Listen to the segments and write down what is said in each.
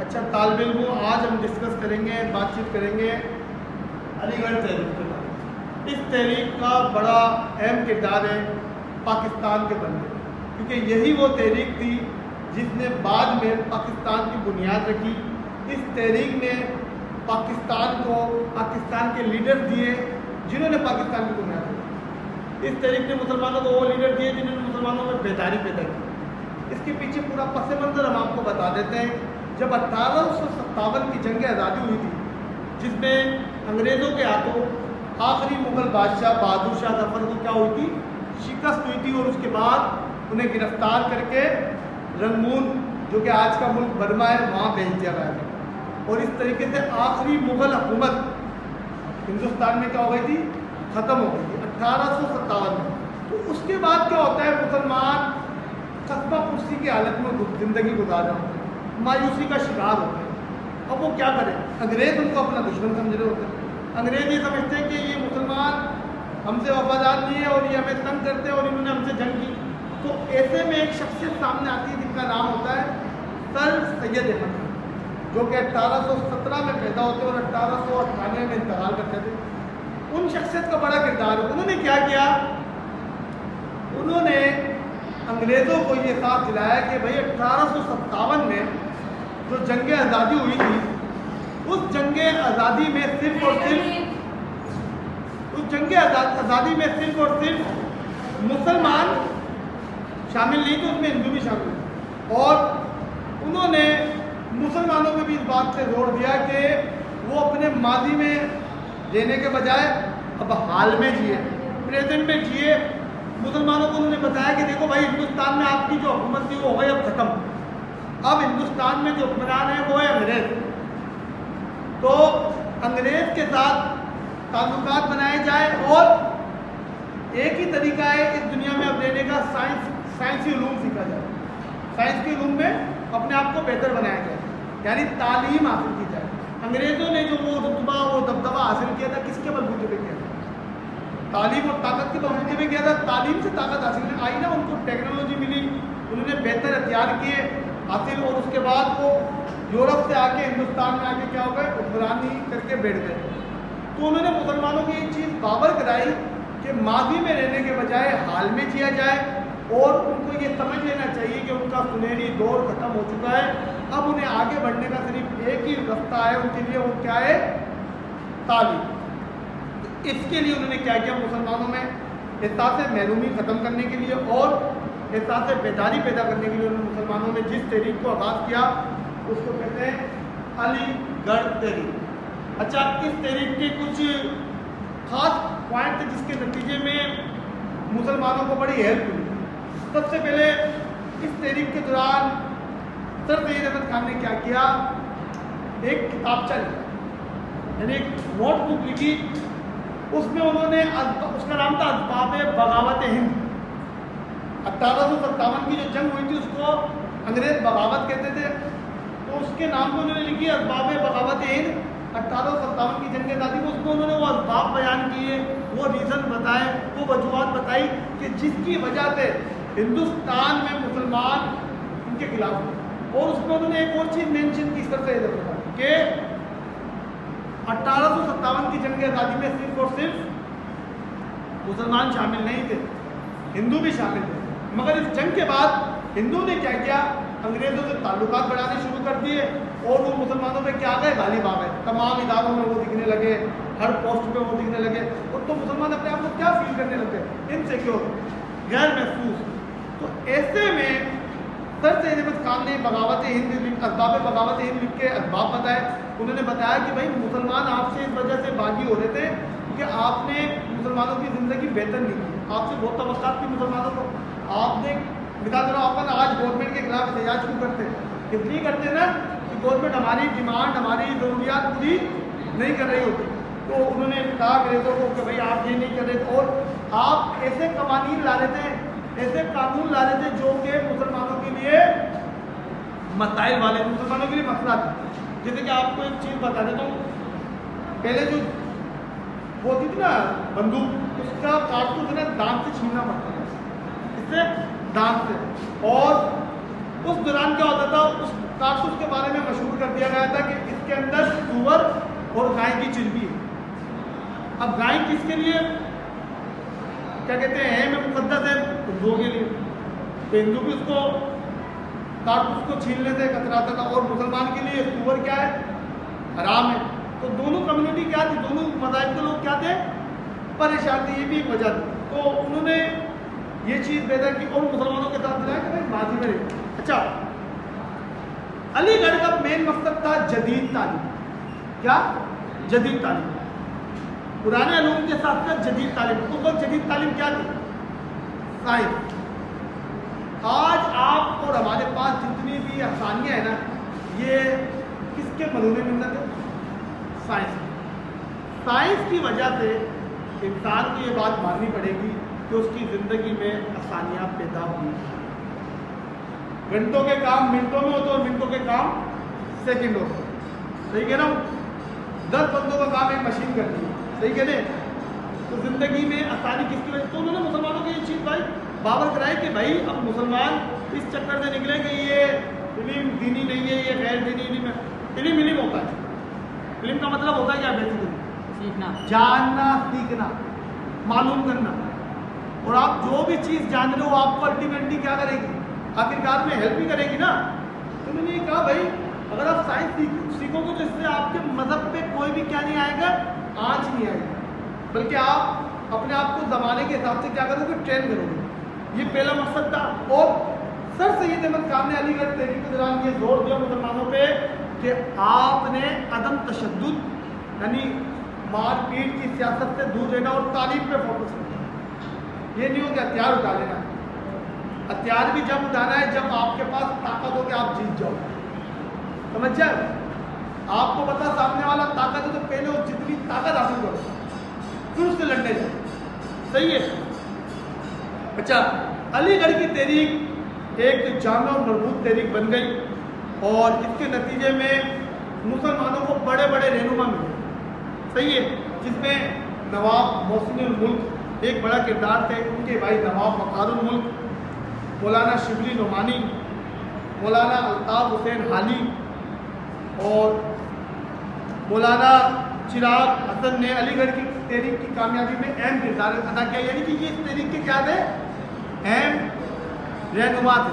اچھا طالب علموں، آج ہم ڈسکس کریں گے، بات چیت کریں گے علی گڑھ تحریک کے بارے۔ اس تحریک کا بڑا اہم کردار ہے پاکستان کے بننے میں، کیونکہ یہی وہ تحریک تھی جس نے بعد میں پاکستان کی بنیاد رکھی۔ اس تحریک نے پاکستان کو پاکستان کے لیڈر دیے جنہوں نے پاکستان کی بنیاد رکھی۔ اس تحریک نے مسلمانوں کو وہ لیڈر دیے جنہوں نے مسلمانوں میں بیداری پیدا کی۔ اس کے پیچھے پورا پس منظر ہم آپ کو بتا دیتے ہیں۔ جب 1857 کی جنگ آزادی ہوئی تھی، جس میں انگریزوں کے ہاتھوں آخری مغل بادشاہ بہادر شاہ ظفر کو کیا ہوئی تھی، شکست ہوئی تھی، اور اس کے بعد انہیں گرفتار کر کے رنگون، جو کہ آج کا ملک برما ہے، وہاں بھیج دیا گیا تھا۔ اور اس طریقے سے آخری مغل حکومت ہندوستان میں کیا ہو گئی تھی، ختم ہو گئی تھی 1857 میں۔ تو اس کے بعد کیا ہوتا ہے، مسلمان قصبہ پرسی کی حالت میں زندگی گزار رہے ہوتے ہیں، مایوسی کا شکار ہوتے ہیں۔ اب وہ کیا کریں، انگریز ان کو اپنا دشمن سمجھ رہے ہوتے ہیں۔ انگریز یہ سمجھتے ہیں کہ یہ مسلمان ہم سے وفادار نہیں ہے اور یہ ہمیں تنگ کرتے ہیں اور انہوں نے ہم سے جنگ کی۔ تو ایسے میں ایک شخصیت سامنے آتی ہے جن کا نام ہوتا ہے سر سید احمد خان، جو کہ 1817 میں پیدا ہوتے اور 1898 میں انتقال کرتے تھے۔ ان شخصیت کا بڑا کردار ہے۔ انہوں نے کیا کیا، انہوں نے انگریزوں کو یہ ساتھ دلایا کہ بھائی 1857 میں جو جنگ آزادی ہوئی تھی، اس جنگ آزادی میں صرف اور صرف مسلمان شامل نہیں تھے، اس میں ہندو بھی شامل تھے۔ اور انہوں نے مسلمانوں کو بھی اس بات سے زور دیا کہ وہ اپنے ماضی میں جینے کے بجائے اب حال میں جیے، پریزنٹ میں جیے۔ مسلمانوں کو انہوں نے بتایا کہ دیکھو بھائی، ہندوستان میں آپ کی جو حکومت تھی وہ ہو گئی، اب ختم۔ اب ہندوستان میں جو حکمران ہے وہ ہے انگریز۔ تو انگریز کے ساتھ تعلقات بنائے جائے، اور ایک ہی طریقہ ہے اس دنیا میں اب رہنے کا، سائنسی علوم سیکھا جائے، سائنس کے علوم میں اپنے آپ کو بہتر بنایا جائے، یعنی تعلیم حاصل کی جائے۔ انگریزوں نے جو وہ رتبہ، وہ دبدبہ حاصل کیا تھا، کس کے بلبوتے پہ کیا تھا، تعلیم اور طاقت کے بلبوتے پہ کیا تھا۔ تعلیم سے طاقت حاصل آئی نا، ان کو ٹیکنالوجی ملی، انہوں نے بہتر ہتھیار کیے حاصل، اور اس کے بعد وہ یورپ سے آ کے ہندوستان میں آ کے کیا ہو گئے، حکمرانی کر کے بیٹھ گئے۔ تو انہوں نے مسلمانوں کی ایک چیز باور کرائی کہ ماضی میں رہنے کے بجائے حال میں جیا جائے، اور ان کو یہ سمجھ لینا چاہیے کہ ان کا سنہری دور ختم ہو چکا ہے، اب انہیں آگے بڑھنے کا صرف ایک ہی رستہ ہے ان کے لیے، وہ کیا ہے، تعلیم۔ اس کے لیے انہوں نے کیا کیا، مسلمانوں میں احساس محرومی ختم کرنے کے لیے اور احساس بیداری پیدا کرنے کے لیے انہوں نے مسلمانوں میں جس تحریک کو آغاز کیا اس کو کہتے ہیں علی گڑھ تحریک۔ اچھا، اس تحریک کے کچھ خاص پوائنٹ تھے جس کے نتیجے میں مسلمانوں کو بڑی ہیلپ ہوئی۔ سب سے پہلے اس تحریک کے دوران سر سید احمد خان نے کیا کیا، ایک کتابچہ لکھا، یعنی ایک نوٹ بک لکھی۔ اس میں انہوں نے، اس کا نام تھا اسباب بغاوت ہند۔ 1857 کی جو جنگ ہوئی تھی اس کو انگریز بغاوت کہتے تھے، تو اس کے نام کو انہوں نے لکھی اسباب بغاوت ہند۔ 1857 کی جنگ آزادی میں اس کو انہوں نے وہ اسباب بیان کیے، وہ ریزن بتائے، وہ وجوہات بتائی کہ جس کی وجہ سے ہندوستان میں مسلمان ان کے خلاف ہوئے۔ اور اس میں انہوں نے ایک اور چیز مینشن کی سر سے کہ 1857 کی جنگ آزادی میں صرف اور صرف مسلمان شامل نہیں تھے، ہندو بھی شامل تھے، مگر اس جنگ کے بعد ہندو نے کیا کیا، انگریزوں سے تعلقات بڑھانے شروع کر دیے، اور وہ مسلمانوں پہ کیا گئے، غالب آ گئے، تمام اداروں میں وہ دکھنے لگے، ہر پوسٹ پہ وہ دکھنے لگے، اور تو مسلمان اپنے آپ کو کیا فیل کرنے لگے، انسیکیور، غیر محفوظ۔ تو ایسے میں سر سید احمد خان نے بغاوت ہند، اسباب بغاوت ہند لکھ کے اسباب بتائے۔ انہوں نے بتایا کہ بھائی مسلمان آپ سے اس وجہ سے باغی ہو رہے تھے کہ آپ نے مسلمانوں کی زندگی بہتر نہیں کی، آپ سے بہت توقعات تھی مسلمانوں کو۔ آپ نے مثال کے طور پر آج گورنمنٹ کے خلاف احتجاج کیوں کرتے ہیں، اس لیے کرتے ہیں نا کہ گورنمنٹ ہماری ڈیمانڈ، ہماری ضروریات پوری نہیں کر رہی ہوتی۔ تو انہوں نے کہا انگریزوں کو کہ بھائی آپ یہ نہیں کر رہے تھے، اور آپ ایسے قوانین لا رہے تھے، ایسے قانون لا رہے تھے جو کہ مسلمانوں کے لیے مسائل والے، مسلمانوں کے لیے مسئلہ تھا۔ جیسے کہ آپ کو ایک چیز بتا دیتا ہوں، پہلے جو وہ ہوتی تھی نا بندوق، اس کا کارتوس نا دانت سے چھیننا پڑتا تھا، اس سے دانت سے، اور اس دوران کیا ہوتا تھا، اس کارتوس کے بارے میں مشہور کر دیا گیا تھا کہ اس کے اندر سور اور گائے کی چربی ہے. اب گائے کس کے لیے کیا کہتے ہیں اہم مقدس ہے؟ ہندوؤں کے لیے. تو ہندو بھی اس کو کارتوس کو چھیننے سے کتراتا تھا, اور مسلمان کے لیے سور کیا ہے؟ حرام ہے. تو دونوں کمیونٹی کیا تھی, دونوں مذاہب کے لوگ کیا تھے؟ پریشان تھے. یہ بھی ایک وجہ تھی. تو انہوں نے یہ چیز پیدا کی اور مسلمانوں کے ساتھ ملایا کہ بھائی ماضی میں رہے. اچھا, علی گڑھ کا مین مقصد تھا جدید تعلیم. کیا؟ جدید تعلیم. پرانے علوم کے ساتھ ساتھ جدید تعلیم. اس وقت جدید تعلیم کیا تھی؟ سائنس. آج آپ اور ہمارے پاس جتنی بھی آسانیاں ہیں نا, یہ کس کے مدعو منت ہے؟ سائنس. سائنس کی وجہ سے انسان کو یہ بات ماننی پڑے گی کہ اس کی زندگی میں آسانیاں پیدا ہوئی. گھنٹوں کے کام منٹوں میں ہوتے اور منٹوں کے کام سیکنڈوں میں. صحیح کہہ رہا ہوں؟ 10 بندوں کا کام ایک مشین کرتی ہے. صحیح کہہ رہے؟ تو زندگی میں آسانی کس کی وجہ سے؟ تو انہوں نے مسلمانوں کو یہ چیز بھائی باور کرائی کہ بھائی اب مسلمان اس چکر سے نکلے کہ یہ علم دینی نہیں ہے, یہ غیر دینی علم ہے. علم ہوتا ہے. علم کا مطلب ہوتا ہے کیا؟ بیسیکلی سیکھنا, جاننا, سیکھنا, معلوم کرنا. اور آپ جو بھی چیز جان رہے ہو آپ کو الٹیمیٹلی کیا کرے گی؟ آخرکار میں ہیلپ بھی کرے گی نا. تو میں نے یہ کہا بھائی اگر آپ سائنس سیکھو گے تو اس سے آپ کے مذہب پہ کوئی بھی کیا نہیں آئے گا؟ آنچ نہیں آئے گا, بلکہ آپ اپنے آپ کو زمانے کے حساب سے کیا کرو گے؟ ٹرین کرو گے. یہ پہلا مقصد تھا. اور سر سید احمد خان نے علی گڑھ تحریک کے دوران یہ زور دیا مسلمانوں پہ کہ آپ نے عدم تشدد یعنی مار پیٹ کی سیاست سے دور رہنا اور تعلیم پہ فوکس کرنا. یہ نہیں ہو کہ ہتھیار اٹھا لینا. ہتھیار بھی جب اٹھانا ہے جب آپ کے پاس طاقت ہو کہ آپ جیت جاؤ. سمجھ جائے؟ آپ کو پتا سامنے والا طاقت ہے تو پہلے وہ جتنی طاقت حاصل کرو پھر اس سے لڑنے جاؤ. صحیح ہے؟ اچھا, علی گڑھ کی تحریک ایک جامع اور مربوط تحریک بن گئی اور اس کے نتیجے میں مسلمانوں کو بڑے بڑے رہنما ملے. صحیح ہے؟ جس میں نواب محسن الملک ایک بڑا کردار تھے. ان کے بھائی نواب وقار الملک, مولانا شبلی نعمانی, مولانا الطاف حسین حالی اور مولانا چراغ حسن نے علی گڑھ کی تحریک کی کامیابی میں اہم کردار ادا کیا. یعنی کہ یہ اس تحریک کے کیا تھے؟ اہم رہنما تھے.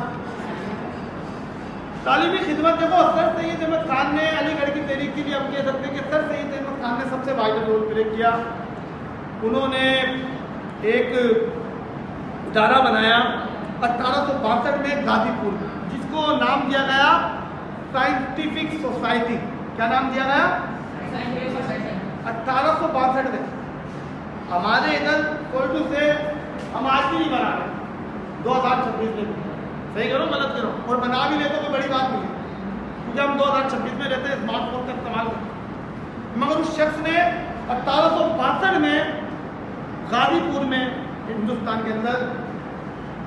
تعلیمی خدمت دیکھو, سر سید احمد خان نے علی گڑھ کی تحریک کے لیے ہم کہہ سکتے ہیں کہ سر سید احمد خان نے سب سے وائٹل رول پلے کیا. انہوں نے ایک ادارہ بنایا 1862 میں غازی پور, جس کو نام دیا گیا سائنٹیفک سوسائٹی. کیا نام دیا گیا؟ 1862 میں. ہمارے ادھر کوئٹو سے ہم آج بھی نہیں بنا رہے 2026 میں. صحیح کرو غلط کرو, اور بنا بھی لے تو کوئی بڑی بات نہیں ہے کیونکہ ہم 2026 میں رہتے ہیں, اسمارٹ فون کا استعمال کرتے ہیں. مگر اس شخص نے 1862 میں غازی پور میں ہندوستان کے اندر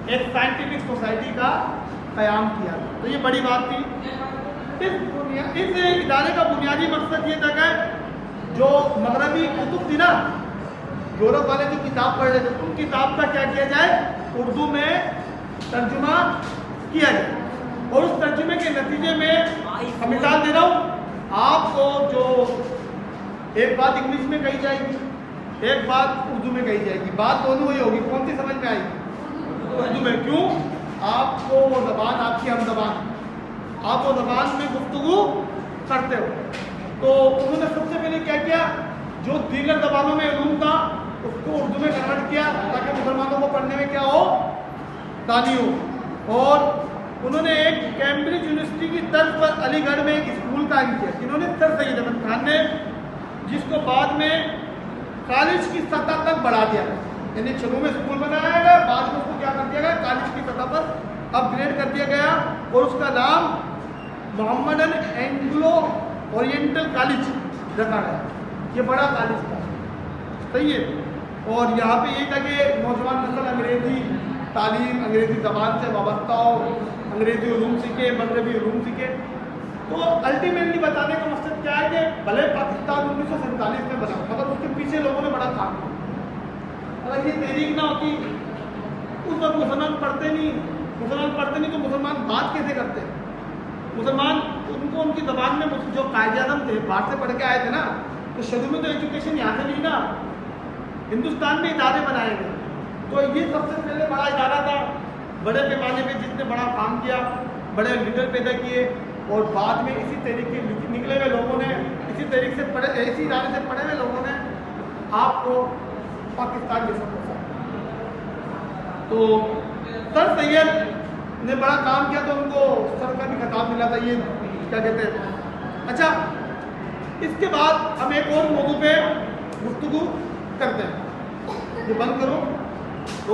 ایک سائنٹیفک سوسائٹی کا قیام کیا. تو یہ بڑی بات تھی. اس ادارے کا بنیادی مقصد یہ تھا کہ جو مغربی کتب تھی نا, یورپ والے جو کتاب پڑھ رہے تھے, ان کتاب کا کیا کیا جائے؟ اردو میں ترجمہ کیا جائے. اور اس ترجمے کے نتیجے میں ہم مثال دے رہا ہوں آپ کو, جو ایک بات انگلش میں کہی جائے گی, ایک بات اردو میں کہی جائے گی. بات دونوں ہی ہوگی. کون سی سمجھ میں آئے گی؟ اردو میں. کیوں؟ آپ کو وہ زبان آپ کی ہم زبان, آپ وہ زبان میں گفتگو کرتے ہو. تو انہوں نے سب سے پہلے کیا کیا, جو دیگر زبانوں میں علوم تھا اس کو اردو میں کنورٹ کیا تاکہ مسلمانوں کو پڑھنے میں کیا ہو؟ آسانی ہو. اور انہوں نے ایک کیمبرج یونیورسٹی کی طرز پر علی گڑھ میں ایک اسکول قائم کیا. انہوں نے سر سید احمد خان نے, جس کو بعد میں کالج کی سطح تک بڑھا دیا. یعنی شروع میں اسکول بنایا گیا, بعد میں اس کو کیا کر دیا گیا؟ کالج کی سطح پر اپ گریڈ کر دیا گیا اور اس کا نام محمدن اینگلو اورینٹل کالج رکھا گیا. یہ بڑا کالج تھا. صحیح ہے؟ اور یہاں پہ یہ تھا کہ نوجوان نسل انگریزی تعلیم, انگریزی زبان سے وابستہ ہو, انگریزی علوم سیکھے, مغربی علوم سیکھے. تو الٹیمیٹلی بتانے کا مقصد کیا ہے کہ بھلے پاکستان 1947 میں بنا مگر اس کے پیچھے لوگوں نے بڑا کام کیا. اگر یہ تحریک نہ ہوتی, اس وقت مسلمان پڑھتے نہیں تو مسلمان بات کیسے کرتے ہیں؟ مسلمان ان کو ان کی زبان میں جو قائد اعظم تھے باہر سے پڑھ کے آئے تھے نا، تو شروع میں تو ایجوکیشن یہاں سے لی نا، ہندوستان میں ادارے بنائے گئے، تو یہ سب سے پہلے بڑا ادارہ تھا بڑے پیمانے پہ جس نے بڑا کام کیا، بڑے لیڈر پیدا کیے، اور بعد میں اسی طریقے نکلے ہوئے لوگوں نے، اسی طریقے سے پڑھے، اسی ادارے سے پڑھے ہوئے لوگوں نے آپ کو پاکستان جیسا پہنچا۔ تو سر سید نے بڑا کام کیا، تو ان کو سر کا بھی خطاب ملا تھا، یہ کیا کہتے ہیں۔ اچھا، اس کے بعد ہم ایک اور موضوع پہ گفتگو کرتے ہیں، یہ بند کرو۔